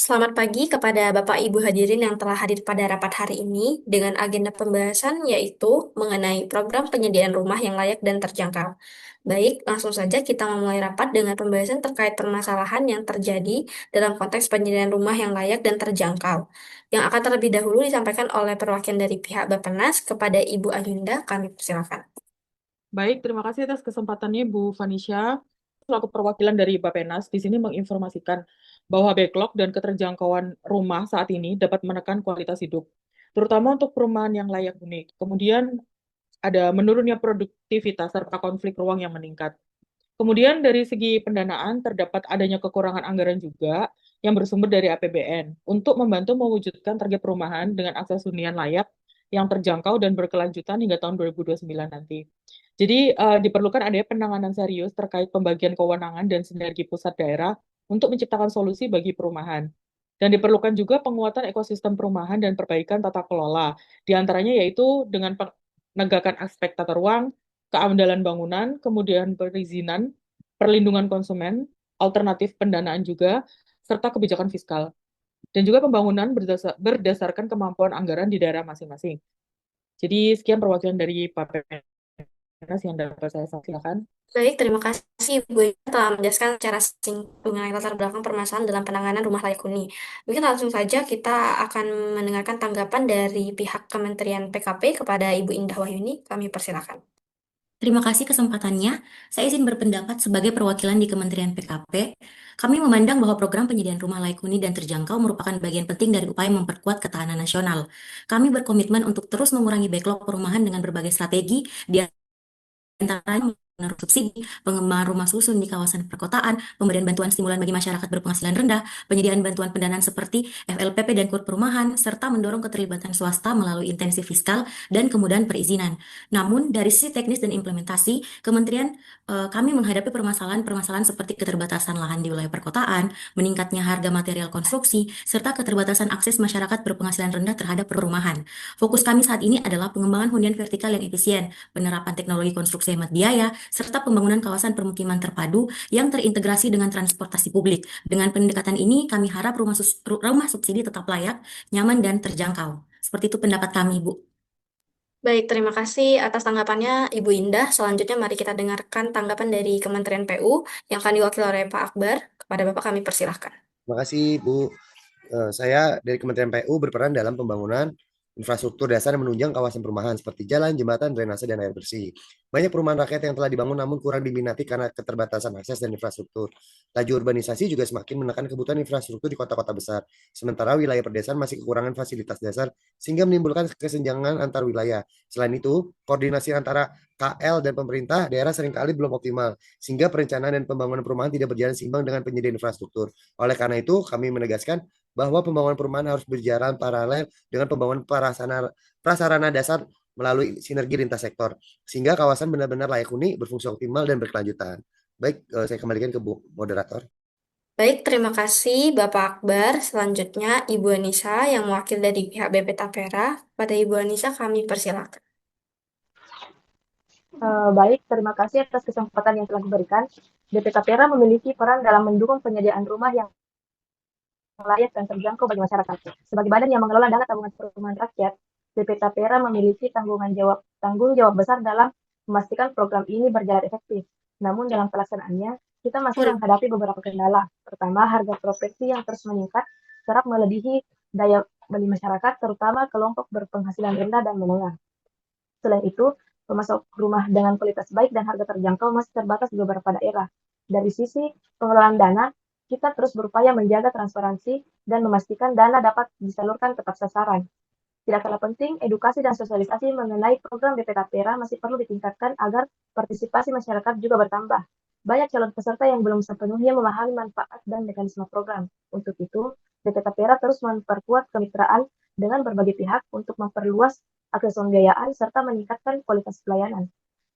Selamat pagi kepada Bapak Ibu hadirin yang telah hadir pada rapat hari ini dengan agenda pembahasan yaitu mengenai program penyediaan rumah yang layak dan terjangkau. Baik, langsung saja kita memulai rapat dengan pembahasan terkait permasalahan yang terjadi dalam konteks penyediaan rumah yang layak dan terjangkau. Yang akan terlebih dahulu disampaikan oleh perwakilan dari pihak Bappenas kepada Ibu Ayunda, kami persilakan. Baik, terima kasih atas kesempatannya Bu Vanisha. Selaku perwakilan dari Bappenas, di sini menginformasikan bahwa backlog dan keterjangkauan rumah saat ini dapat menekan kualitas hidup, terutama untuk perumahan yang layak huni. Kemudian ada menurunnya produktivitas serta konflik ruang yang meningkat. Kemudian dari segi pendanaan terdapat adanya kekurangan anggaran juga yang bersumber dari APBN untuk membantu mewujudkan target perumahan dengan akses hunian layak yang terjangkau dan berkelanjutan hingga tahun 2029 nanti. Jadi diperlukan adanya penanganan serius terkait pembagian kewenangan dan sinergi pusat daerah untuk menciptakan solusi bagi perumahan. Dan diperlukan juga penguatan ekosistem perumahan dan perbaikan tata kelola. Di antaranya yaitu dengan penegakan aspek tata ruang, keandalan bangunan, kemudian perizinan, perlindungan konsumen, alternatif pendanaan juga, serta kebijakan fiskal. Dan juga pembangunan berdasarkan kemampuan anggaran di daerah masing-masing. Jadi sekian perwakilan dari Bappenas yang dapat saya sampaikan. Baik, terima kasih Ibu Ayunda telah menjelaskan secara singkat mengenai latar belakang permasalahan dalam penanganan rumah layak huni. Mungkin langsung saja kita akan mendengarkan tanggapan dari pihak Kementerian PKP kepada Ibu Indah Wahyuni. Kami persilakan. Terima kasih kesempatannya. Saya izin berpendapat sebagai perwakilan di Kementerian PKP. Kami memandang bahwa program penyediaan rumah layak huni dan terjangkau merupakan bagian penting dari upaya memperkuat ketahanan nasional. Kami berkomitmen untuk terus mengurangi backlog perumahan dengan berbagai strategi, di antaranya menaruh subsidi, pengembangan rumah susun di kawasan perkotaan, pemberian bantuan stimulan bagi masyarakat berpenghasilan rendah, penyediaan bantuan pendanaan seperti FLPP dan KUR perumahan, serta mendorong keterlibatan swasta melalui intensi fiskal dan kemudahan perizinan. Namun, dari sisi teknis dan implementasi, kami menghadapi permasalahan-permasalahan seperti keterbatasan lahan di wilayah perkotaan, meningkatnya harga material konstruksi, serta keterbatasan akses masyarakat berpenghasilan rendah terhadap perumahan. Fokus kami saat ini adalah pengembangan hunian vertikal yang efisien, penerapan teknologi konstruksi hemat biaya, serta pembangunan kawasan permukiman terpadu yang terintegrasi dengan transportasi publik. Dengan pendekatan ini, kami harap rumah subsidi tetap layak, nyaman, dan terjangkau. Seperti itu pendapat kami, Bu. Baik, terima kasih atas tanggapannya Ibu Indah. Selanjutnya mari kita dengarkan tanggapan dari Kementerian PU yang akan diwakili oleh Pak Akbar. Kepada Bapak kami persilahkan. Terima kasih, Bu. Saya dari Kementerian PU berperan dalam pembangunan infrastruktur dasar yang menunjang kawasan perumahan seperti jalan, jembatan, drainase, dan air bersih. Banyak perumahan rakyat yang telah dibangun namun kurang diminati karena keterbatasan akses dan infrastruktur. Laju urbanisasi juga semakin menekan kebutuhan infrastruktur di kota-kota besar. Sementara wilayah pedesaan masih kekurangan fasilitas dasar sehingga menimbulkan kesenjangan antar wilayah. Selain itu, koordinasi antara KL dan pemerintah daerah seringkali belum optimal, sehingga perencanaan dan pembangunan perumahan tidak berjalan seimbang dengan penyediaan infrastruktur. Oleh karena itu, kami menegaskan bahwa pembangunan perumahan harus berjalan paralel dengan pembangunan prasarana dasar melalui sinergi lintas sektor, sehingga kawasan benar-benar layak huni, berfungsi optimal, dan berkelanjutan. Baik, saya kembalikan ke Bu Moderator. Baik, terima kasih Bapak Akbar. Selanjutnya Ibu Anissa yang mewakili dari pihak BP Tapera. Pada Ibu Anissa kami persilakan. Baik, terima kasih atas kesempatan yang telah diberikan. BP Tapera memiliki peran dalam mendukung penyediaan rumah yang layak dan terjangkau bagi masyarakat. Sebagai badan yang mengelola dana tabungan perumahan rakyat, BP Tapera memiliki tanggung jawab besar dalam memastikan program ini berjalan efektif. Namun dalam pelaksanaannya, kita masih menghadapi beberapa kendala. Pertama, harga properti yang terus meningkat kerap melebihi daya beli masyarakat, terutama kelompok berpenghasilan rendah dan menengah. Selain itu, pemasok rumah dengan kualitas baik dan harga terjangkau masih terbatas di beberapa daerah. Dari sisi pengelolaan dana, kita terus berupaya menjaga transparansi dan memastikan dana dapat disalurkan tepat sasaran. Tidak kalah penting, edukasi dan sosialisasi mengenai program BP Tapera masih perlu ditingkatkan agar partisipasi masyarakat juga bertambah. Banyak calon peserta yang belum sepenuhnya memahami manfaat dan mekanisme program. Untuk itu, BP Tapera terus memperkuat kemitraan dengan berbagai pihak untuk memperluas akses pembiayaan serta meningkatkan kualitas pelayanan.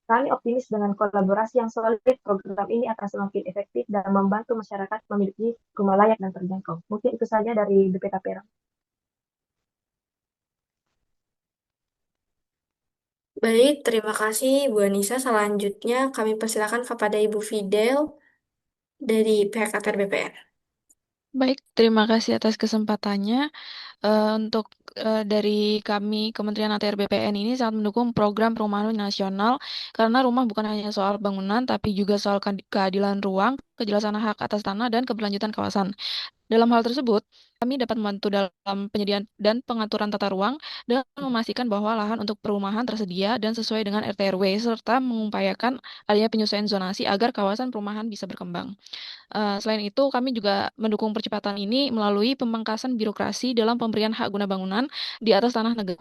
Kami optimis dengan kolaborasi yang solid, program ini akan semakin efektif dan membantu masyarakat memiliki rumah layak dan terjangkau. Mungkin itu saja dari BP Tapera. Baik, terima kasih Bu Anissa. Selanjutnya kami persilakan kepada Ibu Fidel dari pihak KPR BPR. Baik, terima kasih atas kesempatannya. Untuk dari kami Kementerian ATR BPN ini sangat mendukung program perumahan nasional karena rumah bukan hanya soal bangunan tapi juga soal keadilan ruang, kejelasan hak atas tanah dan keberlanjutan kawasan. Dalam hal tersebut, kami dapat membantu dalam penyediaan dan pengaturan tata ruang dan memastikan bahwa lahan untuk perumahan tersedia dan sesuai dengan RT RW serta mengupayakan adanya penyesuaian zonasi agar kawasan perumahan bisa berkembang. Selain itu, kami juga mendukung percepatan ini melalui pemangkasan birokrasi dalam pemberian hak guna bangunan di atas tanah negara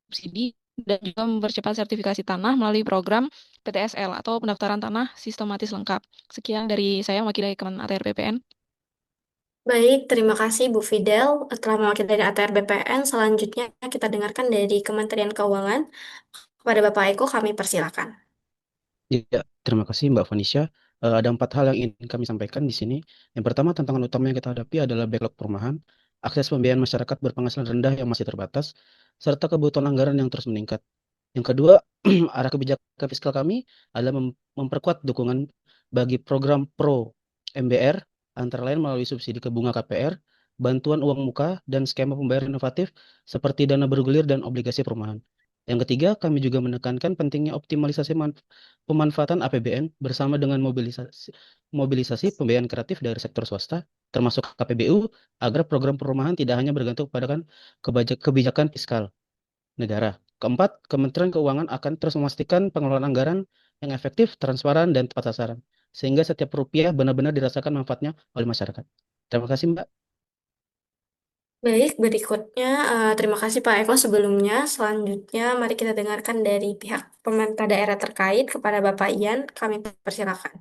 subsidi dan juga mempercepat sertifikasi tanah melalui program PTSL atau pendaftaran tanah sistematis lengkap. Sekian dari saya mewakili Kementerian ATR BPN. Baik, terima kasih Bu Fidel telah mewakili dari ATR BPN. Selanjutnya kita dengarkan dari Kementerian Keuangan. Kepada Bapak Eko kami persilakan. Ya, terima kasih Mbak Vanisha. Ada 4 hal yang ingin kami sampaikan di sini. Yang pertama, tantangan utama yang kita hadapi adalah backlog perumahan, akses pembiayaan masyarakat berpenghasilan rendah yang masih terbatas, serta kebutuhan anggaran yang terus meningkat. Yang kedua, arah kebijakan fiskal kami adalah memperkuat dukungan bagi program Pro MBR, antara lain melalui subsidi ke bunga KPR, bantuan uang muka, dan skema pembayaran inovatif seperti dana bergulir dan obligasi perumahan. Yang ketiga, kami juga menekankan pentingnya optimalisasi pemanfaatan APBN bersama dengan mobilisasi pembiayaan kreatif dari sektor swasta, termasuk KPBU, agar program perumahan tidak hanya bergantung pada kebijakan fiskal negara. Keempat, Kementerian Keuangan akan terus memastikan pengelolaan anggaran yang efektif, transparan, dan tepat sasaran, sehingga setiap rupiah benar-benar dirasakan manfaatnya oleh masyarakat. Terima kasih, Mbak. Baik, berikutnya terima kasih Pak Eko sebelumnya. Selanjutnya mari kita dengarkan dari pihak pemerintah daerah terkait kepada Bapak Ian. Kami persilakan.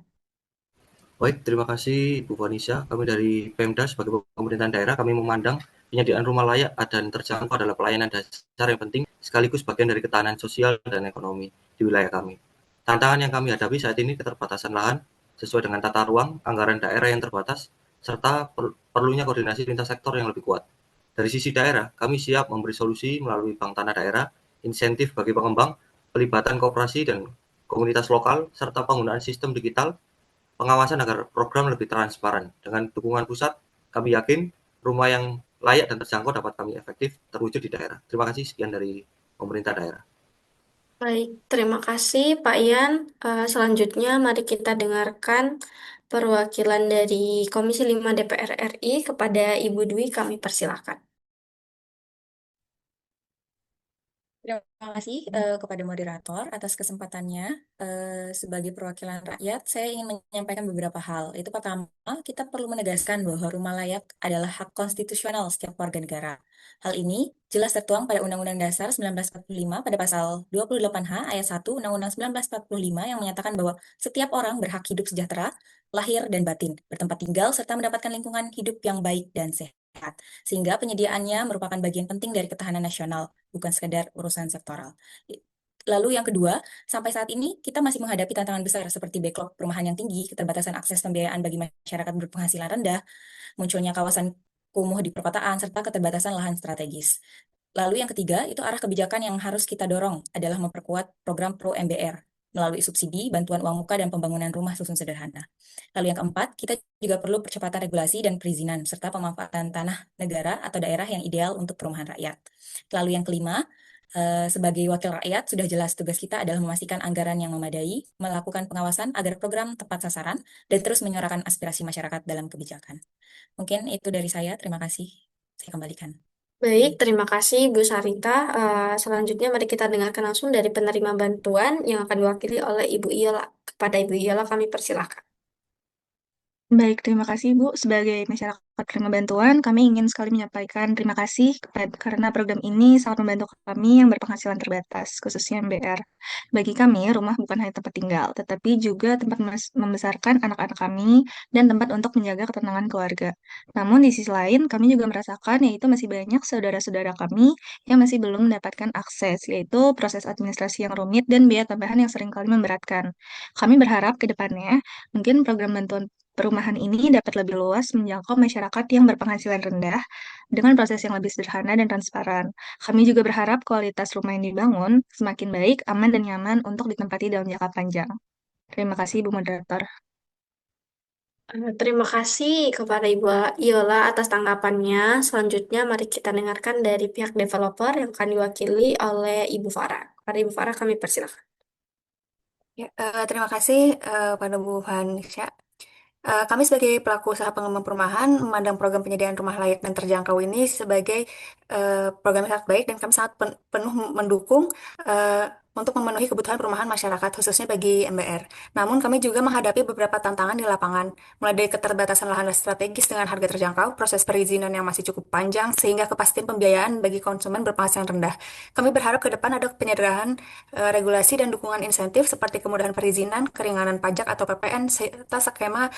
Baik, terima kasih Bu Vanisa. Kami dari Pemda sebagai pemerintahan daerah, kami memandang penyediaan rumah layak dan terjangkau adalah pelayanan dasar yang penting sekaligus bagian dari ketahanan sosial dan ekonomi di wilayah kami. Tantangan yang kami hadapi saat ini keterbatasan lahan sesuai dengan tata ruang, anggaran daerah yang terbatas, serta perlunya koordinasi lintas sektor yang lebih kuat. Dari sisi daerah, kami siap memberi solusi melalui Bank Tanah Daerah, insentif bagi pengembang, pelibatan koperasi dan komunitas lokal, serta penggunaan sistem digital pengawasan agar program lebih transparan. Dengan dukungan pusat, kami yakin rumah yang layak dan terjangkau dapat kami efektif terwujud di daerah. Terima kasih, sekian dari pemerintah daerah. Baik, terima kasih Pak Ian. Selanjutnya mari kita dengarkan perwakilan dari Komisi 5 DPR RI kepada Ibu Dwi. Kami persilakan. Terima kasih kepada moderator atas kesempatannya. Sebagai perwakilan rakyat, saya ingin menyampaikan beberapa hal. Itu pertama, kita perlu menegaskan bahwa rumah layak adalah hak konstitusional setiap warga negara. Hal ini jelas tertuang pada Undang-Undang Dasar 1945 pada pasal 28H ayat 1 Undang-Undang 1945 yang menyatakan bahwa setiap orang berhak hidup sejahtera, lahir dan batin, bertempat tinggal, serta mendapatkan lingkungan hidup yang baik dan sehat. Sehingga penyediaannya merupakan bagian penting dari ketahanan nasional, bukan sekedar urusan sektoral. Lalu yang kedua, sampai saat ini kita masih menghadapi tantangan besar seperti backlog perumahan yang tinggi, keterbatasan akses pembiayaan bagi masyarakat berpenghasilan rendah, munculnya kawasan kumuh di perkotaan, serta keterbatasan lahan strategis. Lalu yang ketiga, itu arah kebijakan yang harus kita dorong adalah memperkuat program Pro MBR melalui subsidi, bantuan uang muka, dan pembangunan rumah susun sederhana. Lalu yang keempat, kita juga perlu percepatan regulasi dan perizinan, serta pemanfaatan tanah negara atau daerah yang ideal untuk perumahan rakyat. Lalu yang kelima, sebagai wakil rakyat, sudah jelas tugas kita adalah memastikan anggaran yang memadai, melakukan pengawasan agar program tepat sasaran, dan terus menyuarakan aspirasi masyarakat dalam kebijakan. Mungkin itu dari saya, terima kasih. Saya kembalikan. Baik, terima kasih Bu Sarita. Selanjutnya mari kita dengarkan langsung dari penerima bantuan yang akan diwakili oleh Ibu Iola. Kepada Ibu Iola kami persilakan. Baik, terima kasih Bu. Sebagai masyarakat penerima bantuan, kami ingin sekali menyampaikan terima kasih karena program ini sangat membantu kami yang berpenghasilan terbatas, khususnya MBR. Bagi kami, rumah bukan hanya tempat tinggal, tetapi juga tempat membesarkan anak-anak kami dan tempat untuk menjaga ketenangan keluarga. Namun di sisi lain, kami juga merasakan yaitu masih banyak saudara-saudara kami yang masih belum mendapatkan akses, yaitu proses administrasi yang rumit dan biaya tambahan yang seringkali memberatkan. Kami berharap ke depannya, mungkin program bantuan perumahan ini dapat lebih luas menjangkau masyarakat yang berpenghasilan rendah dengan proses yang lebih sederhana dan transparan. Kami juga berharap kualitas rumah yang dibangun semakin baik, aman, dan nyaman untuk ditempati dalam jangka panjang. Terima kasih, Bu Moderator. Terima kasih kepada Ibu Iola atas tanggapannya. Selanjutnya, mari kita dengarkan dari pihak developer yang akan diwakili oleh Ibu Farah. Pada Ibu Farah, kami persilakan. Ya, terima kasih pada Bu Vanisha. Kami sebagai pelaku usaha pengembang perumahan memandang program penyediaan rumah layak dan terjangkau ini sebagai program yang sangat baik dan kami sangat penuh mendukung eh, untuk memenuhi kebutuhan perumahan masyarakat khususnya bagi MBR. Namun kami juga menghadapi beberapa tantangan di lapangan, mulai dari keterbatasan lahan strategis dengan harga terjangkau, proses perizinan yang masih cukup panjang, sehingga kepastian pembiayaan bagi konsumen berpenghasilan rendah. Kami berharap ke depan ada penyederhanaan regulasi dan dukungan insentif seperti kemudahan perizinan, keringanan pajak atau PPN, serta skema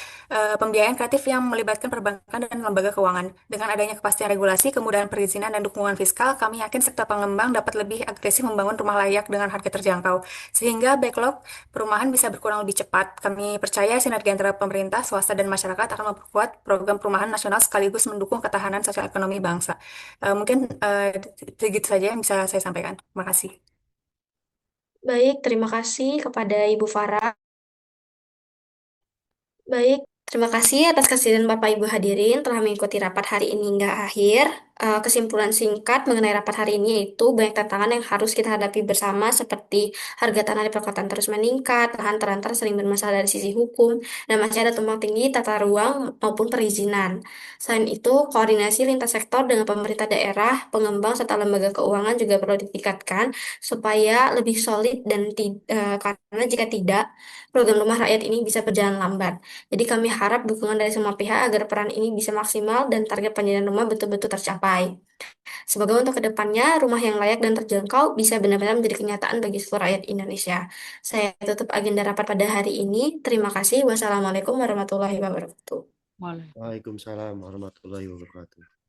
pembiayaan kreatif yang melibatkan perbankan dan lembaga keuangan. Dengan adanya kepastian regulasi, kemudahan perizinan, dan dukungan fiskal, kami yakin sektor pengembang dapat lebih agresif membangun rumah layak dengan harga terjangkau, sehingga backlog perumahan bisa berkurang lebih cepat. Kami percaya sinergi antara pemerintah, swasta, dan masyarakat akan memperkuat program perumahan nasional sekaligus mendukung ketahanan sosial ekonomi bangsa. Mungkin segitu saja yang bisa saya sampaikan. Terima kasih. Baik, terima kasih kepada Ibu Farah. Baik, terima kasih atas kesediaan Bapak Ibu hadirin telah mengikuti rapat hari ini hingga akhir. Kesimpulan singkat mengenai rapat hari ini yaitu banyak tantangan yang harus kita hadapi bersama seperti harga tanah di perkotaan terus meningkat, lahan terlantar sering bermasalah dari sisi hukum, dan masih ada tumpang tinggi tata ruang maupun perizinan. Selain itu, koordinasi lintas sektor dengan pemerintah daerah, pengembang, serta lembaga keuangan juga perlu ditingkatkan supaya lebih solid dan karena jika tidak, program rumah rakyat ini bisa berjalan lambat. Jadi kami harap dukungan dari semua pihak agar peran ini bisa maksimal dan target penyediaan rumah betul-betul tercapai. Semoga untuk kedepannya rumah yang layak dan terjangkau bisa benar-benar menjadi kenyataan bagi seluruh rakyat Indonesia. Saya tutup agenda rapat pada hari ini. Terima kasih. Wassalamualaikum warahmatullahi wabarakatuh. Boleh. Waalaikumsalam warahmatullahi wabarakatuh.